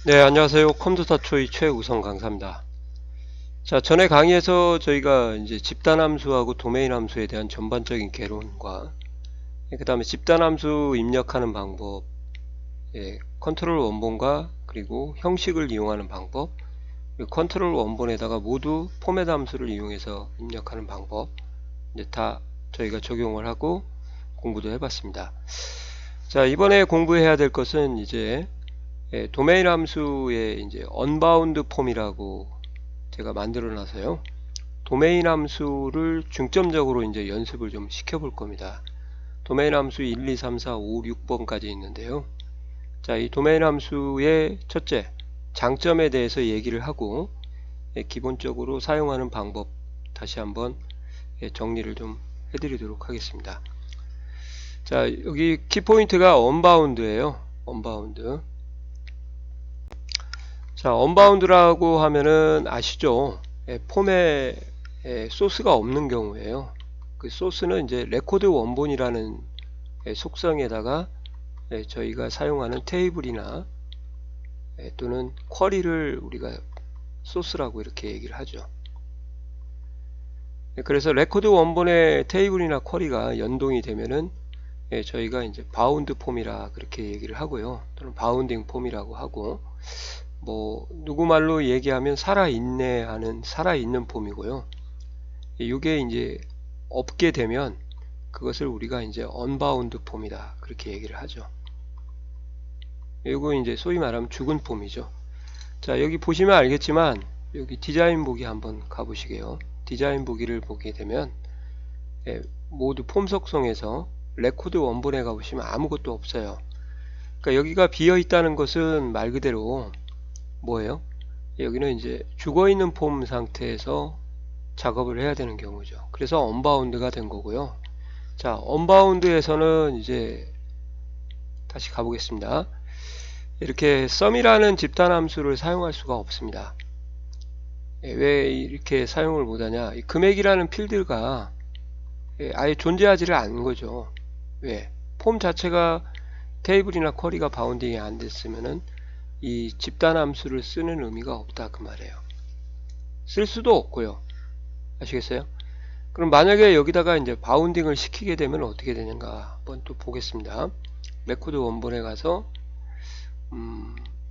네, 안녕하세요. 컴퓨터 초이 최우성 강사입니다. 자, 전에 강의에서 저희가 이제 집단 함수하고 도메인 함수에 대한 전반적인 개론과 그 다음에 집단 함수 입력하는 방법, 컨트롤 원본과 그리고 형식을 이용하는 방법, 그리고 컨트롤 원본에다가 모두 포맷 함수를 이용해서 입력하는 방법, 이제 다 저희가 적용을 하고 공부도 해봤습니다. 자, 이번에 공부해야 될 것은 이제 도메인 함수의 이제 언바운드 폼이라고 제가 만들어 놔서요. 도메인 함수를 중점적으로 이제 연습을 좀 시켜볼 겁니다. 도메인 함수 1, 2, 3, 4, 5, 6번까지 있는데요. 자, 이 도메인 함수의 첫째, 장점에 대해서 얘기를 하고 기본적으로 사용하는 방법 다시 한번 정리를 좀 해드리도록 하겠습니다. 자, 여기 키포인트가 언바운드예요. 언바운드. 자, 언바운드라고 하면은 아시죠? 폼에 소스가 없는 경우에요. 그 소스는 이제 레코드 원본이라는 속성에다가 저희가 사용하는 테이블이나 또는 쿼리를 우리가 소스라고 이렇게 얘기를 하죠. 그래서 레코드 원본의 테이블이나 쿼리가 연동이 되면은 저희가 이제 바운드 폼이라 그렇게 얘기를 하고요. 또는 바운딩 폼이라고 하고, 뭐 누구 말로 얘기하면 살아있네 하는 살아있는 폼이고요. 이게 이제 없게 되면 그것을 우리가 이제 언바운드 폼이다 그렇게 얘기를 하죠. 이거 이제 소위 말하면 죽은 폼이죠. 자, 여기 보시면 알겠지만 여기 디자인 보기 한번 가보시게요. 디자인 보기를 보게 되면 모두 폼 속성에서 레코드 원본에 가보시면 아무것도 없어요. 그러니까 여기가 비어 있다는 것은 말 그대로 뭐예요? 여기는 이제 죽어있는 폼 상태에서 작업을 해야 되는 경우죠. 그래서 언바운드가 된 거고요. 자, 언바운드에서는 이제 다시 가보겠습니다. 이렇게 sum이라는 집단 함수를 사용할 수가 없습니다. 왜 이렇게 사용을 못하냐? 이 금액이라는 필드가 아예 존재하지를 않는 거죠. 왜? 폼 자체가 테이블이나 쿼리가 바운딩이 안 됐으면은 이 집단 함수를 쓰는 의미가 없다 그 말이에요. 쓸 수도 없고요. 아시겠어요? 그럼 만약에 여기다가 이제 바운딩을 시키게 되면 어떻게 되는가 한번 또 보겠습니다. 레코드 원본에 가서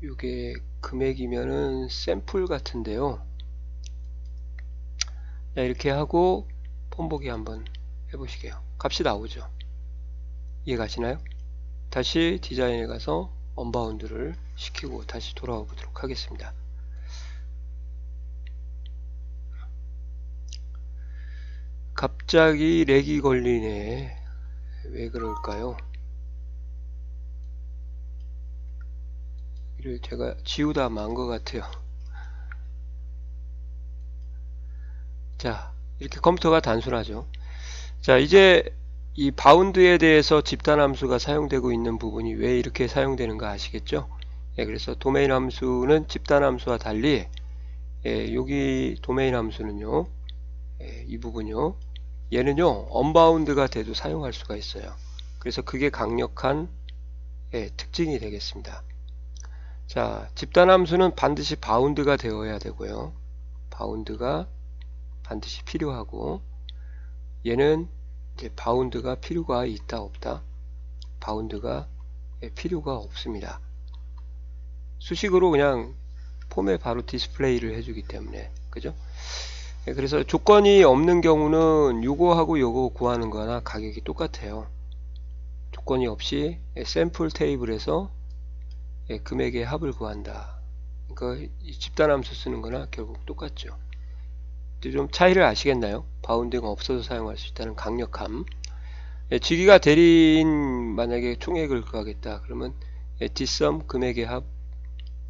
이게 금액이면은 샘플 같은데요. 자, 이렇게 하고 폼 보기 한번 해보시게요. 값이 나오죠. 이해 가시나요? 다시 디자인에 가서 언바운드를 시키고 다시 돌아와 보도록 하겠습니다. 갑자기 렉이 걸리네. 왜 그럴까요? 이를 제가 지우다 만 것 같아요. 자, 이렇게 컴퓨터가 단순하죠. 자, 이제 이 바운드에 대해서 집단 함수가 사용되고 있는 부분이 왜 이렇게 사용되는가 아시겠죠? 그래서 도메인 함수는 집단 함수와 달리 여기 도메인 함수는요, 이 부분요, 얘는요 언바운드가 돼도 사용할 수가 있어요. 그래서 그게 강력한 특징이 되겠습니다. 자, 집단 함수는 반드시 바운드가 되어야 되고요. 바운드가 반드시 필요하고, 얘는 이제 바운드가 필요가 있다 없다. 바운드가 필요가 없습니다. 수식으로 그냥 폼에 바로 디스플레이를 해주기 때문에, 그죠? 그래서 조건이 없는 경우는 요거하고 요거 구하는 거나 가격이 똑같아요. 조건이 없이 샘플 테이블에서 금액의 합을 구한다. 그러니까 집단 함수 쓰는 거나 결국 똑같죠. 좀 차이를 아시겠나요? 바운딩 없어도 사용할 수 있다는 강력함. 지기가 대리인 만약에 총액을 구하겠다 그러면 dsum 금액의 합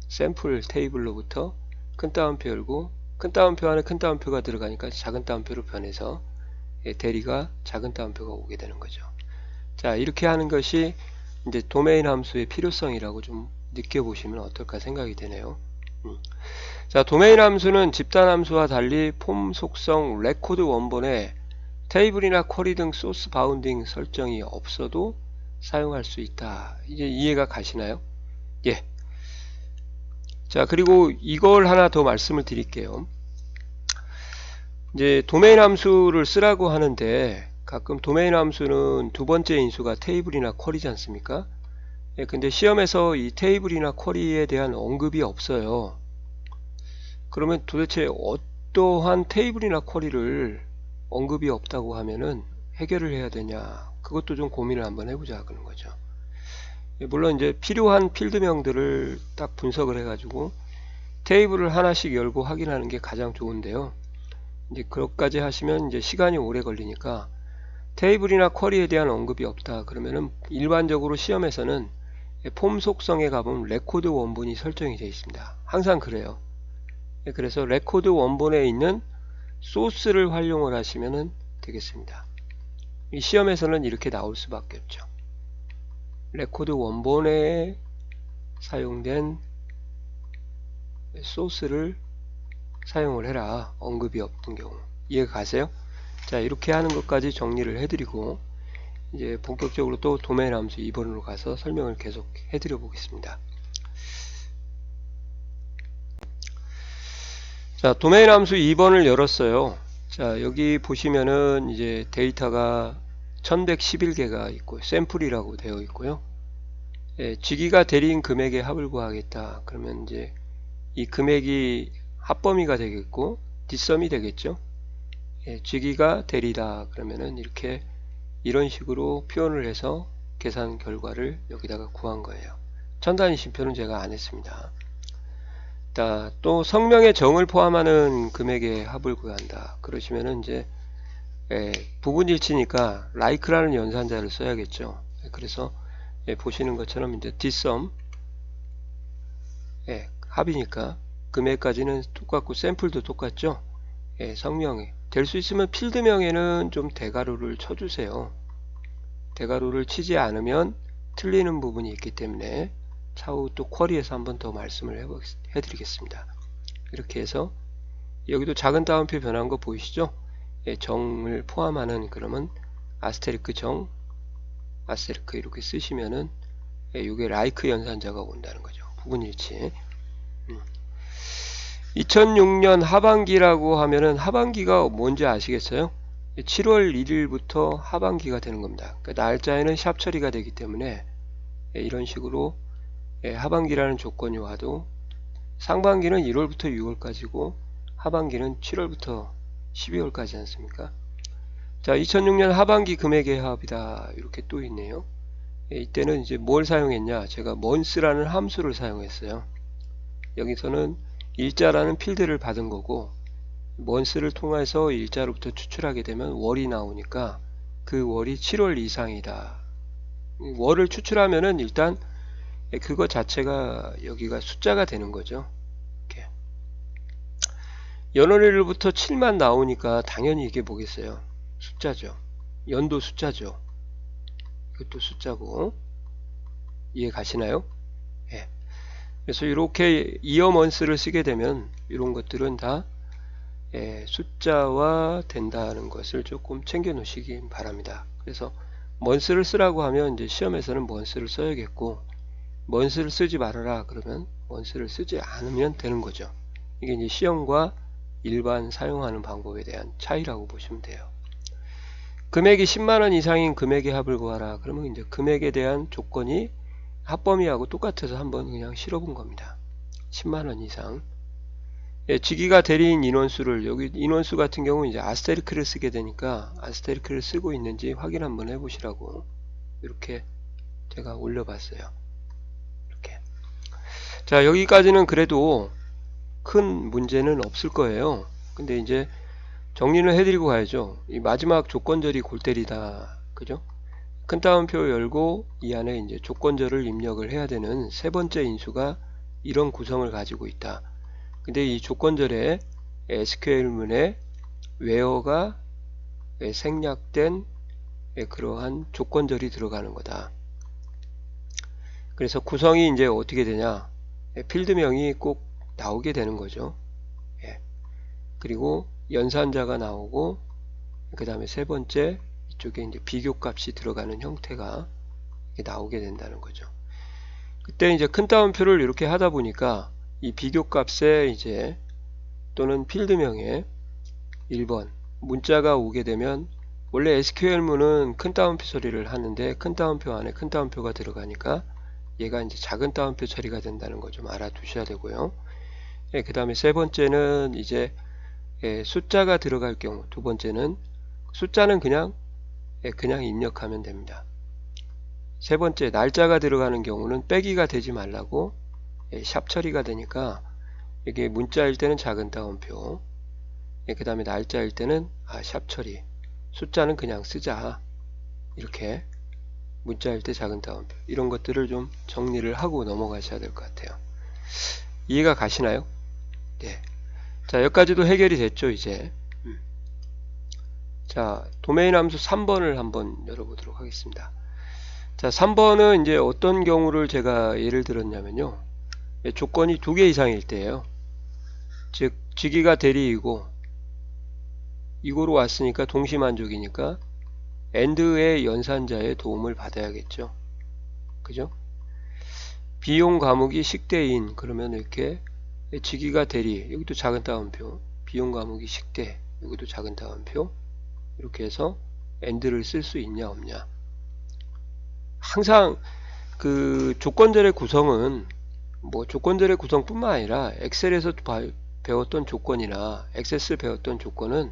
샘플 테이블로부터 큰 따옴표 열고, 큰 따옴표 안에 큰 따옴표가 들어가니까 작은 따옴표로 변해서 대리가 작은 따옴표가 오게 되는 거죠. 자, 이렇게 하는 것이 이제 도메인 함수의 필요성이라고 좀 느껴보시면 어떨까 생각이 되네요. 자, 도메인 함수는 집단 함수와 달리 폼 속성 레코드 원본에 테이블이나 쿼리 등 소스 바운딩 설정이 없어도 사용할 수 있다. 이제 이해가 가시나요? 예. 자, 그리고 이걸 하나 더 말씀을 드릴게요. 이제 도메인 함수를 쓰라고 하는데 가끔 도메인 함수는 두 번째 인수가 테이블이나 쿼리지 않습니까? 예, 근데 시험에서 이 테이블이나 쿼리에 대한 언급이 없어요. 그러면 도대체 어떠한 테이블이나 쿼리를 언급이 없다고 하면은 해결을 해야 되냐, 그것도 좀 고민을 한번 해보자 그런 거죠. 예, 물론 이제 필요한 필드명들을 딱 분석을 해가지고 테이블을 하나씩 열고 확인하는 게 가장 좋은데요. 이제 그것까지 하시면 이제 시간이 오래 걸리니까 테이블이나 쿼리에 대한 언급이 없다 그러면은 일반적으로 시험에서는 폼 속성에 가보면 레코드 원본이 설정이 되어 있습니다. 항상 그래요. 그래서 레코드 원본에 있는 소스를 활용을 하시면 되겠습니다. 이 시험에서는 이렇게 나올 수밖에 없죠. 레코드 원본에 사용된 소스를 사용을 해라, 언급이 없던 경우. 이해가 가세요? 자, 이렇게 하는 것까지 정리를 해드리고 이제 본격적으로 또 도메인 함수 2번으로 가서 설명을 계속 해드려 보겠습니다. 자, 도메인 함수 2번을 열었어요. 자, 여기 보시면은 이제 데이터가 1111개가 있고 샘플이라고 되어 있고요. 예, 직위가 대리인 금액의 합을 구하겠다. 그러면 이제 이 금액이 합범위가 되겠고 뒷섬이 되겠죠. 예, 직위가 대리다 그러면은 이렇게 이런 식으로 표현을 해서 계산 결과를 여기다가 구한 거예요. 천단위심표는 제가 안 했습니다. 자, 또 성명의 정을 포함하는 금액의 합을 구한다. 그러시면은 이제 부분일치니까 like라는 연산자를 써야겠죠. 그래서 보시는 것처럼 이제 뒷섬 합이니까 금액까지는 똑같고 샘플도 똑같죠. 성명이 될 수 있으면 필드명에는 좀 대괄호를 쳐주세요. 대괄호를 치지 않으면 틀리는 부분이 있기 때문에 차후 또 쿼리에서 한번 더 말씀을 해드리겠습니다. 이렇게 해서 여기도 작은 따옴표 변한 거 보이시죠? 정을 포함하는 그러면 아스테리크 정, 아스테리크 이렇게 쓰시면은 이게 라이크 연산자가 온다는 거죠. 부분일치. 2006년 하반기라고 하면은 하반기가 뭔지 아시겠어요? 7월 1일부터 하반기가 되는 겁니다. 그 날짜에는 샵 처리가 되기 때문에 이런 식으로 하반기라는 조건이 와도 상반기는 1월부터 6월까지고 하반기는 7월부터 12월까지 않습니까? 자, 2006년 하반기 금액의 합이다. 이렇게 또 있네요. 이때는 이제 뭘 사용했냐? 제가 months라는 함수를 사용했어요. 여기서는 일자라는 필드를 받은 거고 months를 통해서 일자로부터 추출하게 되면 월이 나오니까 그 월이 7월 이상이다. 월을 추출하면은 일단 그거 자체가 여기가 숫자가 되는 거죠. 이렇게. 연월일부터 7만 나오니까 당연히 이게 뭐겠어요? 숫자죠. 연도 숫자죠. 이것도 숫자고. 이해 가시나요? 예. 그래서 이렇게 이어먼스를 쓰게 되면 이런 것들은 다 숫자화 된다는 것을 조금 챙겨 놓으시기 바랍니다. 그래서 먼스를 쓰라고 하면 이제 시험에서는 먼스를 써야겠고 먼스를 쓰지 말아라 그러면 먼스를 쓰지 않으면 되는 거죠. 이게 이제 시험과 일반 사용하는 방법에 대한 차이라고 보시면 돼요. 금액이 10만원 이상인 금액의 합을 구하라. 그러면 이제 금액에 대한 조건이 합범위하고 똑같아서 한번 그냥 실어본 겁니다. 10만원 이상. 직위가 대리인 인원수를, 여기 인원수 같은 경우 이제 아스테리크를 쓰게 되니까 아스테리크를 쓰고 있는지 확인 한번 해보시라고 이렇게 제가 올려봤어요. 이렇게. 자, 여기까지는 그래도 큰 문제는 없을 거예요. 근데 이제 정리를 해드리고 가야죠. 이 마지막 조건절이 골 때리다. 그죠? 큰 따옴표 열고 이 안에 이제 조건절을 입력을 해야 되는 세 번째 인수가 이런 구성을 가지고 있다. 근데 이 조건절에 SQL문에 where가 생략된 그러한 조건절이 들어가는 거다. 그래서 구성이 이제 어떻게 되냐? 필드명이 꼭 나오게 되는 거죠. 그리고 연산자가 나오고 그 다음에 세 번째 이쪽에 이제 비교값이 들어가는 형태가 나오게 된다는 거죠. 그때 이제 큰 따옴표를 이렇게 하다 보니까 이 비교값에 이제 또는 필드명에 1번 문자가 오게 되면 원래 SQL문은 큰 따옴표 처리를 하는데 큰 따옴표 안에 큰 따옴표가 들어가니까 얘가 이제 작은 따옴표 처리가 된다는 거 좀 알아두셔야 되고요. 예, 그 다음에 세 번째는 이제 숫자가 들어갈 경우, 두 번째는 숫자는 그냥 입력하면 됩니다. 세 번째 날짜가 들어가는 경우는 빼기가 되지 말라고 샵 처리가 되니까 이게 문자일 때는 작은 따옴표, 그 다음에 날짜일 때는 샵 처리, 숫자는 그냥 쓰자, 이렇게 문자일 때 작은 따옴표, 이런 것들을 좀 정리를 하고 넘어가셔야 될 것 같아요. 이해가 가시나요? 네. 자, 여기까지도 해결이 됐죠, 이제. 자, 도메인 함수 3번을 한번 열어보도록 하겠습니다. 자, 3번은 이제 어떤 경우를 제가 예를 들었냐면요. 조건이 2개 이상일 때예요. 즉, 직위가 대리이고, 이거로 왔으니까 동시만족이니까, AND의 연산자의 도움을 받아야겠죠. 그죠? 비용 과목이 식대인, 그러면 이렇게 직위가 대리, 여기도 작은 따옴표, 비용 과목이 식대, 여기도 작은 따옴표, 이렇게 해서 AND를 쓸 수 있냐 없냐. 항상 그 조건절의 구성은 뭐 조건절의 구성뿐만 아니라 엑셀에서 배웠던 조건이나 액세스 배웠던 조건은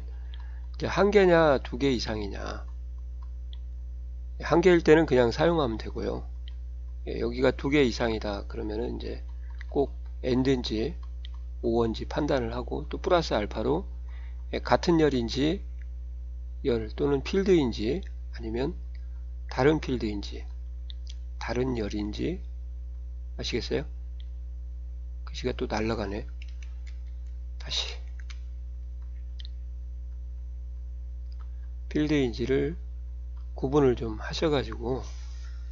이제 한 개냐 두 개 이상이냐, 한 개일 때는 그냥 사용하면 되고요. 여기가 두 개 이상이다 그러면은 이제 꼭 AND인지 OR인지 판단을 하고, 또 플러스 알파로 같은 열인지 열 또는 필드인지 아니면 다른 필드인지 다른 열인지, 아시겠어요? 글씨가 또 날라가네. 다시 필드인지를 구분을 좀 하셔가지고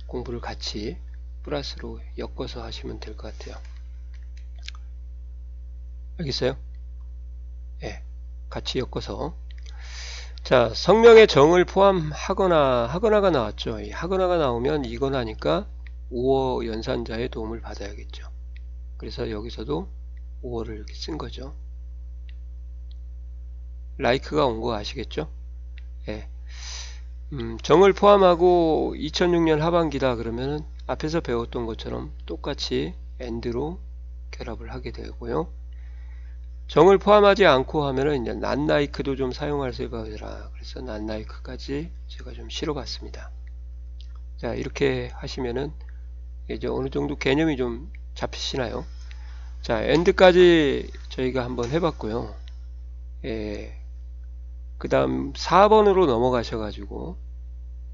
공부를 같이 플러스로 엮어서 하시면 될 것 같아요. 알겠어요? 예, 같이 엮어서. 자, 성명의 정을 포함하거나가 나왔죠. 이 하거나가 나오면 이거나니까 5어 연산자의 도움을 받아야겠죠. 그래서 여기서도 5어를 이렇게 쓴 거죠. like가 온 거 아시겠죠? 예. 정을 포함하고 2006년 하반기다 그러면은 앞에서 배웠던 것처럼 똑같이 AND로 결합을 하게 되고요. 정을 포함하지 않고 하면은 이제 not like도 좀 사용할 생각이라, 그래서 not like까지 제가 좀 실어봤습니다. 자, 이렇게 하시면은 이제 어느 정도 개념이 좀 잡히시나요? 자, AND까지 저희가 한번 해봤고요. 그 다음 4번으로 넘어가셔가지고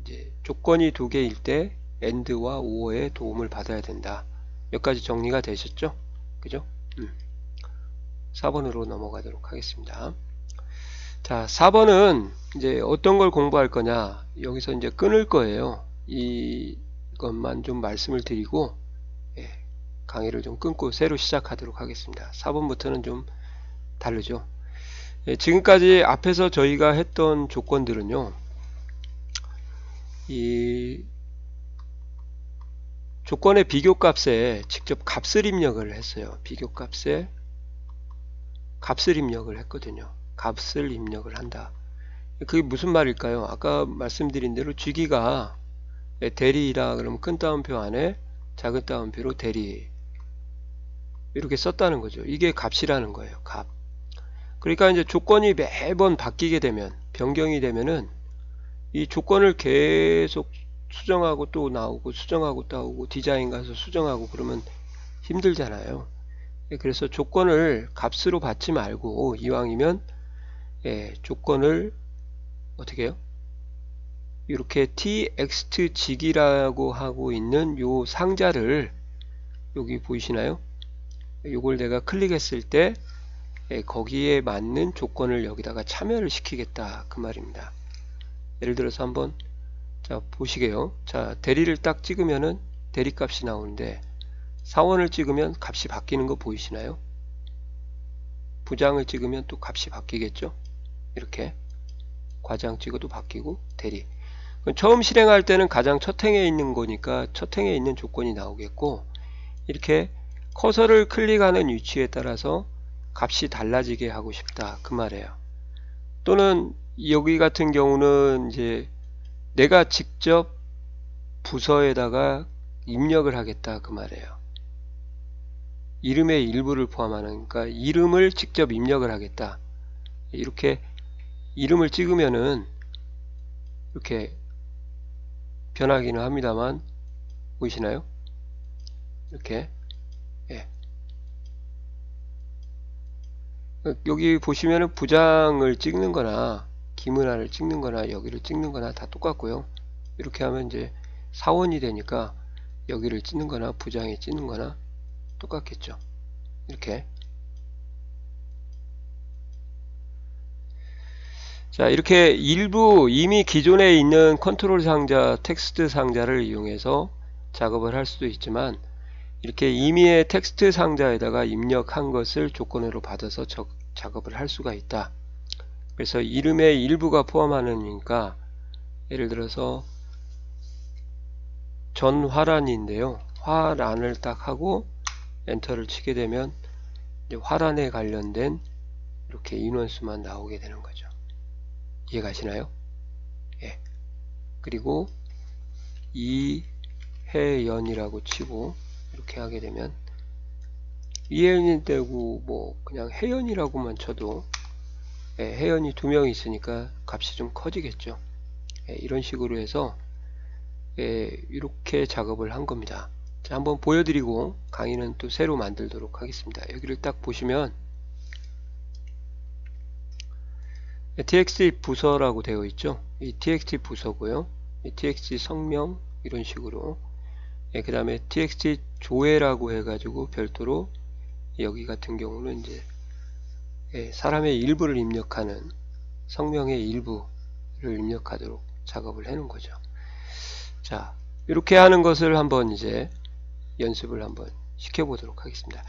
이제 조건이 두 개일 때 AND와 OR의 도움을 받아야 된다. 여기까지 정리가 되셨죠? 그죠? 4번으로 넘어가도록 하겠습니다. 자, 4번은 이제 어떤 걸 공부할 거냐, 여기서 이제 끊을 거예요. 이것만 좀 말씀을 드리고 강의를 좀 끊고 새로 시작하도록 하겠습니다. 4번부터는 좀 다르죠. 지금까지 앞에서 저희가 했던 조건들은요, 이 조건의 비교값에 직접 값을 입력을 했어요. 비교값에 값을 입력을 했거든요. 값을 입력을 한다. 그게 무슨 말일까요? 아까 말씀드린 대로 쥐기가 대리이라 그러면 큰 따옴표 안에 작은 따옴표로 대리, 이렇게 썼다는 거죠. 이게 값이라는 거예요. 값. 그러니까 이제 조건이 매번 바뀌게 되면, 변경이 되면은 이 조건을 계속 수정하고 또 나오고 수정하고 또 나오고 디자인 가서 수정하고 그러면 힘들잖아요. 그래서 조건을 값으로 받지 말고 이왕이면 조건을 어떻게 해요? 이렇게 txt직이라고 하고 있는 요 상자를, 여기 보이시나요? 요걸 내가 클릭했을 때 거기에 맞는 조건을 여기다가 참여를 시키겠다 그 말입니다. 예를 들어서 한번 자 보시게요. 자, 대리를 딱 찍으면은 대리 값이 나오는데 사원을 찍으면 값이 바뀌는 거 보이시나요? 부장을 찍으면 또 값이 바뀌겠죠. 이렇게 과장 찍어도 바뀌고 대리. 처음 실행할 때는 가장 첫 행에 있는 거니까 첫 행에 있는 조건이 나오겠고, 이렇게 커서를 클릭하는 위치에 따라서 값이 달라지게 하고 싶다 그 말이에요. 또는 여기 같은 경우는 이제 내가 직접 부서에다가 입력을 하겠다 그 말이에요. 이름의 일부를 포함하는, 그러니까 이름을 직접 입력을 하겠다. 이렇게 이름을 찍으면은 이렇게 변하기는 합니다만 보이시나요? 이렇게. 예. 여기 보시면은 부장을 찍는 거나 김은아를 찍는 거나 여기를 찍는 거나 다 똑같고요. 이렇게 하면 이제 사원이 되니까 여기를 찍는 거나 부장에 찍는 거나 똑같겠죠. 이렇게. 자, 이렇게 일부 이미 기존에 있는 컨트롤 상자, 텍스트 상자를 이용해서 작업을 할 수도 있지만, 이렇게 임의의 텍스트 상자에다가 입력한 것을 조건으로 받아서 작업을 할 수가 있다. 그래서 이름의 일부가 포함하니까 예를 들어서 전화란인데요. 화란을 딱 하고 엔터를 치게 되면 이제 화란에 관련된 이렇게 인원수만 나오게 되는 거죠. 이해가시나요? 예. 그리고 이혜연이라고 치고 이렇게 하게 되면 이혜연이 되고 뭐 그냥 혜연이라고만 쳐도 혜연이 2명 있으니까 값이 좀 커지겠죠. 이런 식으로 해서 이렇게 작업을 한 겁니다. 자, 한번 보여드리고 강의는 또 새로 만들도록 하겠습니다. 여기를 딱 보시면 txt 부서라고 되어 있죠. 이 txt 부서고요. 이 txt 성명 이런 식으로, 그 다음에 txt 조회라고 해가지고 별도로 여기 같은 경우는 이제 사람의 일부를 입력하는 성명의 일부를 입력하도록 작업을 해놓은 거죠. 자, 이렇게 하는 것을 한번 이제 연습을 한번 시켜보도록 하겠습니다.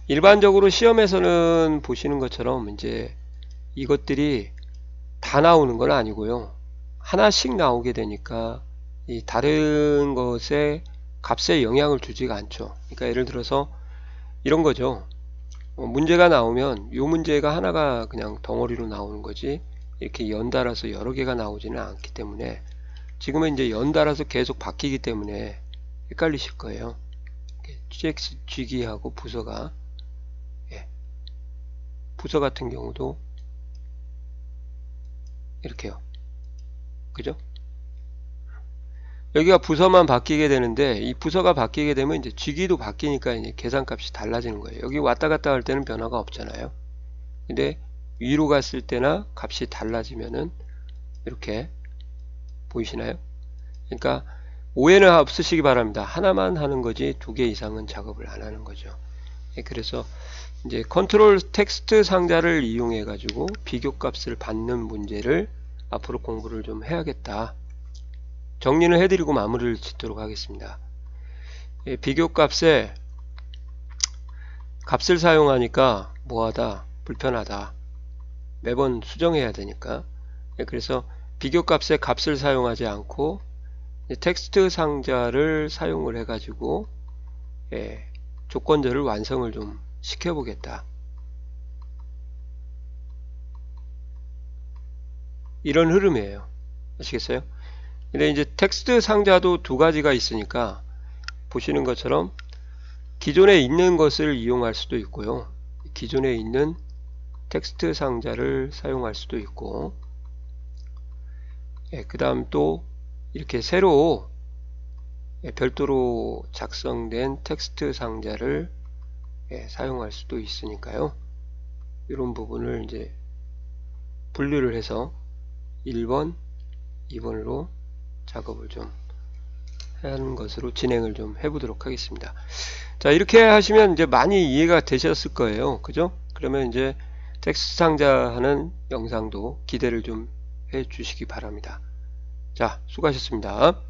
일반적으로 시험에서는 보시는 것처럼 이제 이것들이 다 나오는 건 아니고요. 하나씩 나오게 되니까 이 다른 것에 값에 영향을 주지가 않죠. 그러니까 예를 들어서 이런 거죠. 문제가 나오면 이 문제가 하나가 그냥 덩어리로 나오는 거지 이렇게 연달아서 여러 개가 나오지는 않기 때문에, 지금은 이제 연달아서 계속 바뀌기 때문에 헷갈리실 거예요. tx 쥐기하고 부서가, 부서 같은 경우도 이렇게요. 그죠? 여기가 부서만 바뀌게 되는데, 이 부서가 바뀌게 되면 이제 쥐기도 바뀌니까 이제 계산값이 달라지는 거예요. 여기 왔다 갔다 할 때는 변화가 없잖아요. 근데 위로 갔을 때나 값이 달라지면은 이렇게 보이시나요? 그러니까 오해는 없으시기 바랍니다. 하나만 하는 거지 2개 이상은 작업을 안 하는 거죠. 그래서 이제 컨트롤 텍스트 상자를 이용해 가지고 비교값을 받는 문제를 앞으로 공부를 좀 해야겠다. 정리는 해드리고 마무리를 짓도록 하겠습니다. 비교값에 값을 사용하니까 뭐하다, 불편하다, 매번 수정해야 되니까. 그래서 비교값에 값을 사용하지 않고 텍스트 상자를 사용을 해가지고 조건절을 완성을 좀 시켜보겠다. 이런 흐름이에요. 아시겠어요? 근데 이제 텍스트 상자도 2가지가 있으니까 보시는 것처럼 기존에 있는 것을 이용할 수도 있고요. 기존에 있는 텍스트 상자를 사용할 수도 있고, 그 다음 또 이렇게 새로 별도로 작성된 텍스트 상자를 사용할 수도 있으니까요. 이런 부분을 이제 분류를 해서 1번, 2번으로 작업을 좀 하는 것으로 진행을 좀 해보도록 하겠습니다. 자, 이렇게 하시면 이제 많이 이해가 되셨을 거예요. 그죠? 그러면 이제 텍스트 상자 하는 영상도 기대를 좀 해 주시기 바랍니다. 자, 수고하셨습니다.